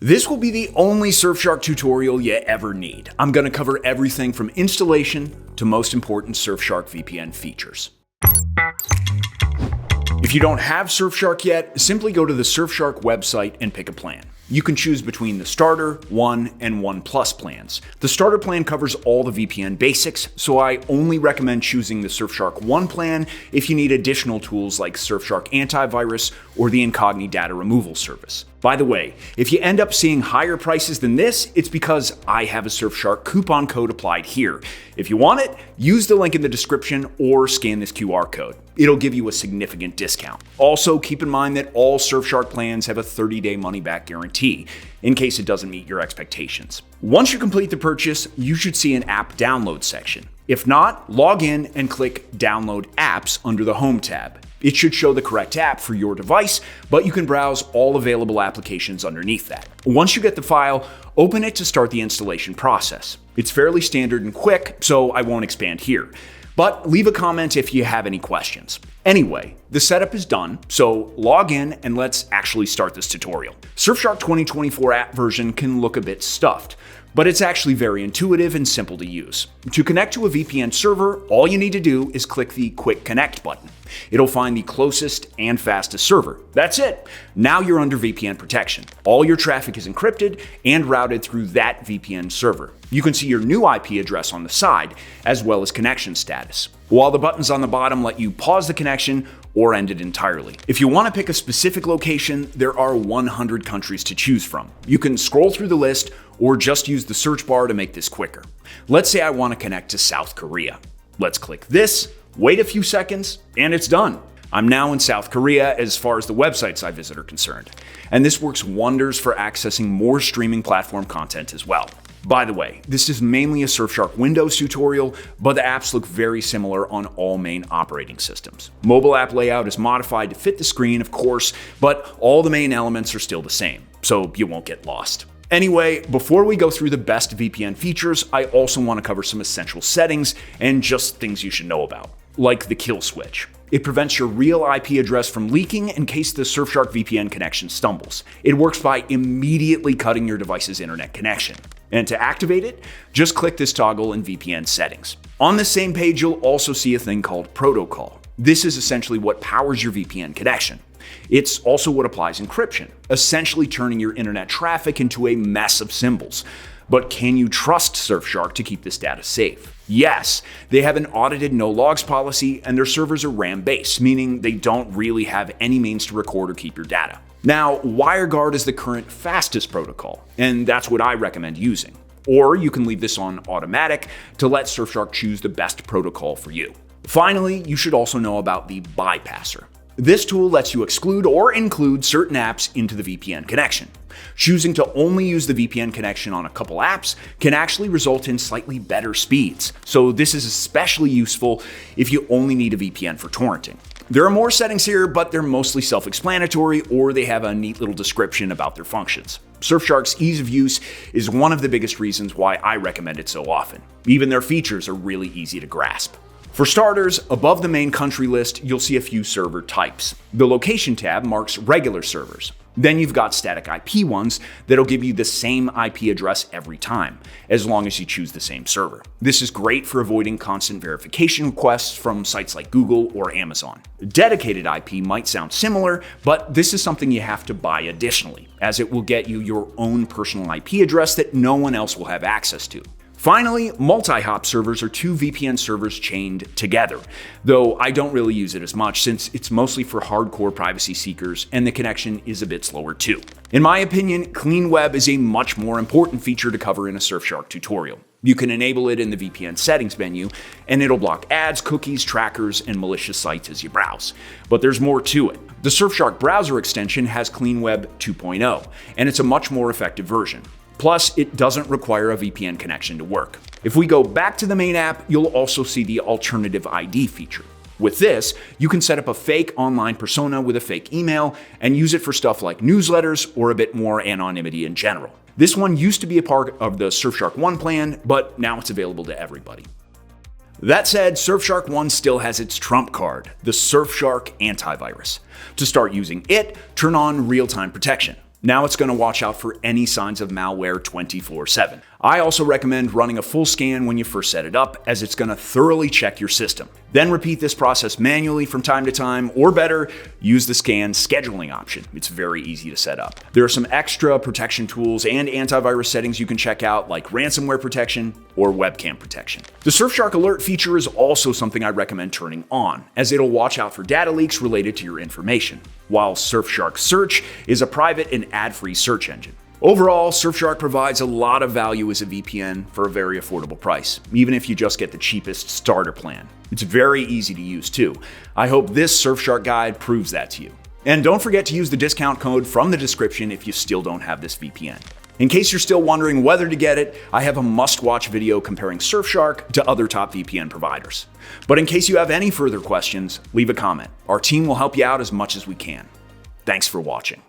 This will be the only Surfshark tutorial you ever need. I'm going to cover everything from installation to most important Surfshark VPN features. If you don't have Surfshark yet, simply go to the Surfshark website and pick a plan. You can choose between the Starter, One, and One Plus plans. The Starter plan covers all the VPN basics, so I only recommend choosing the Surfshark One plan if you need additional tools like Surfshark Antivirus or the Incognito Data Removal Service. By the way, if you end up seeing higher prices than this, it's because I have a Surfshark coupon code applied here. If you want it, use the link in the description or scan this QR code. It'll give you a significant discount. Also, keep in mind that all Surfshark plans have a 30-day money-back guarantee, in case it doesn't meet your expectations. Once you complete the purchase, you should see an app download section. If not, log in and click Download Apps under the Home tab. It should show the correct app for your device, but you can browse all available applications underneath that. Once you get the file, open it to start the installation process. It's fairly standard and quick, so I won't expand here. But leave a comment if you have any questions. Anyway, the setup is done, so log in and let's actually start this tutorial. Surfshark 2024 app version can look a bit stuffed, but it's actually very intuitive and simple to use. To connect to a VPN server, all you need to do is click the Quick Connect button. It'll find the closest and fastest server. That's it. Now you're under VPN protection. All your traffic is encrypted and routed through that VPN server. You can see your new IP address on the side, as well as connection status. While the buttons on the bottom let you pause the connection or end it entirely. If you want to pick a specific location, there are 100 countries to choose from. You can scroll through the list or just use the search bar to make this quicker. Let's say I want to connect to South Korea. Let's click this, wait a few seconds, and it's done. I'm now in South Korea as far as the websites I visit are concerned. And this works wonders for accessing more streaming platform content as well. By the way, this is mainly a Surfshark Windows tutorial, but the apps look very similar on all main operating systems. Mobile app layout is modified to fit the screen, of course, but all the main elements are still the same, so you won't get lost. Anyway, before we go through the best VPN features, I also want to cover some essential settings and just things you should know about, like the kill switch. It prevents your real IP address from leaking in case the Surfshark VPN connection stumbles. It works by immediately cutting your device's internet connection. And to activate it, just click this toggle in VPN settings. On the same page, you'll also see a thing called protocol. This is essentially what powers your VPN connection. It's also what applies encryption, essentially turning your internet traffic into a mess of symbols. But can you trust Surfshark to keep this data safe? Yes, they have an audited no logs policy and their servers are RAM-based, meaning they don't really have any means to record or keep your data. Now, WireGuard is the current fastest protocol, and that's what I recommend using. Or you can leave this on automatic to let Surfshark choose the best protocol for you. Finally, you should also know about the bypasser. This tool lets you exclude or include certain apps into the VPN connection. Choosing to only use the VPN connection on a couple apps can actually result in slightly better speeds, so this is especially useful if you only need a VPN for torrenting. There are more settings here, but they're mostly self-explanatory or they have a neat little description about their functions. Surfshark's ease of use is one of the biggest reasons why I recommend it so often. Even their features are really easy to grasp. For starters, above the main country list, you'll see a few server types. The location tab marks regular servers. Then you've got static IP ones that'll give you the same IP address every time, as long as you choose the same server. This is great for avoiding constant verification requests from sites like Google or Amazon. Dedicated IP might sound similar, but this is something you have to buy additionally, as it will get you your own personal IP address that no one else will have access to. Finally, multi-hop servers are two VPN servers chained together, though I don't really use it as much since it's mostly for hardcore privacy seekers and the connection is a bit slower too. In my opinion, Clean Web is a much more important feature to cover in a Surfshark tutorial. You can enable it in the VPN settings menu, and it'll block ads, cookies, trackers, and malicious sites as you browse. But there's more to it. The Surfshark browser extension has Clean Web 2.0, and it's a much more effective version. Plus, it doesn't require a VPN connection to work. If we go back to the main app, you'll also see the alternative ID feature. With this, you can set up a fake online persona with a fake email and use it for stuff like newsletters or a bit more anonymity in general. This one used to be a part of the Surfshark One plan, but now it's available to everybody. That said, Surfshark One still has its trump card, the Surfshark Antivirus. To start using it, turn on real-time protection. Now it's going to watch out for any signs of malware 24/7. I also recommend running a full scan when you first set it up, as it's going to thoroughly check your system. Then repeat this process manually from time to time, or better, use the scan scheduling option. It's very easy to set up. There are some extra protection tools and antivirus settings you can check out, like ransomware protection or webcam protection. The Surfshark Alert feature is also something I recommend turning on, as it'll watch out for data leaks related to your information, while Surfshark Search is a private and ad-free search engine. Overall, Surfshark provides a lot of value as a VPN for a very affordable price, even if you just get the cheapest starter plan. It's very easy to use too. I hope this Surfshark guide proves that to you. And don't forget to use the discount code from the description if you still don't have this VPN. In case you're still wondering whether to get it, I have a must-watch video comparing Surfshark to other top VPN providers. But in case you have any further questions, leave a comment. Our team will help you out as much as we can. Thanks for watching.